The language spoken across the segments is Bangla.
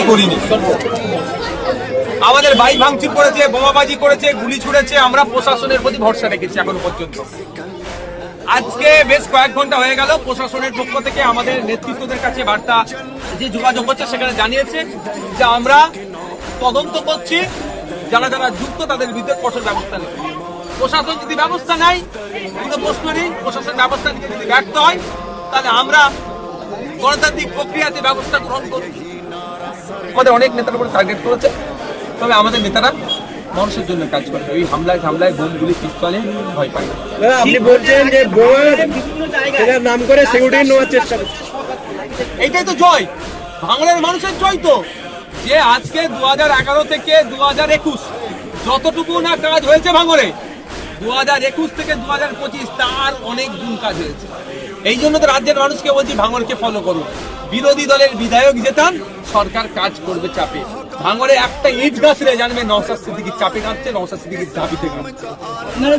করিনি। আমাদের বাড়ি ভাঙচুর করেছে, বোমাবাজি করেছে, গুলি ছুড়েছে, আমরা প্রশাসনের প্রতি ভরসা রেখেছি এখনো পর্যন্ত। আজকে বেশ কয়েক ঘন্টা হয়ে গেল প্রশাসনের পক্ষ থেকে আমাদের নেতৃত্বদের কাছে বার্তা যে যোগাযোগ হচ্ছে, সেখানে জানিয়েছে যে আমরা তদন্ত করছি, যারা যারা যুক্ত তাদের বিরুদ্ধে কঠোর ব্যবস্থা নেবে। প্রশাসন যদি ব্যবস্থা নেয়, কোনো প্রশ্ন নেই, প্রশাসন ব্যবস্থা নিতে যদি ব্যর্থ হয় তাহলে আমরা গণতান্ত্রিক প্রক্রিয়াতে ব্যবস্থা গ্রহণ করব। আমাদের অনেক নেতার উপরে টার্গেট করেছে, তবে আমাদের নেতারা মানুষের জন্য কাজ করে, ওই হামলায় বোমগুলি পিস্তলে ভয় পায় না। আপনি বলছেন যে বোমার নাম করে সিকিউরিটি নেওয়ার চেষ্টা করছে, এইটাই তো জয়, ভাঙড়ের মানুষের জয় তো, যে আজকে 2011 থেকে 2021 যতটুকু না কাজ হয়েছে ভাঙড়ে, 2021 থেকে 2025 তার অনেক গুণ কাজ হয়েছে। এই জন্য তো রাজ্যের মানুষকে বলছি ভাঙড়কে ফলো করুন। বিরোধী দলের বিধায়ক জেতান, সরকার কাজ করবে চাপে। ভাঙড়ে একটা ইট গাছরে জানবে নওশাদ সিদ্দিকীর চাপে কাঁদছে, নওশাদ সিদ্দিকীর দাবিতে কাঁদছে।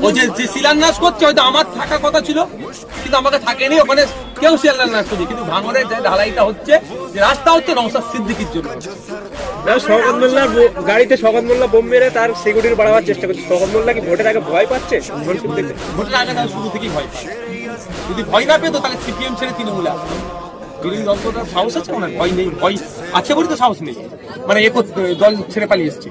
ও যে শিলান্যাস করছে, হয়তো আমার থাকার কথা ছিল কিন্তু আমাকে থাকেনি, ওখানে কেউ শিলান্যাস করছে, কিন্তু ভাঙড়ের যে ঢালাইটা হচ্ছে, যে রাস্তা হচ্ছে, নওশাদ সিদ্দিকীর জন্য। শওকত মোল্লার গাড়িতে শওকত মোল্লা বোম মেরে তার সিকিউরিটি বাড়াবার চেষ্টা করছে। শওকত মোল্লা কি ভোটের আগে ভয় পাচ্ছে? ভোটের আগে তার শুরু থেকেই ভয় পায়। যদি ভয় না পেতো তাহলে সিপিএম ছেড়ে তৃণমূলে আসতো। বিরোধী দল তো সাহস আছে, ওনার ভয় নেই, ভয় আছে বলে তো সাহস নেই, মানে দল ছেড়ে পালিয়ে এসছে।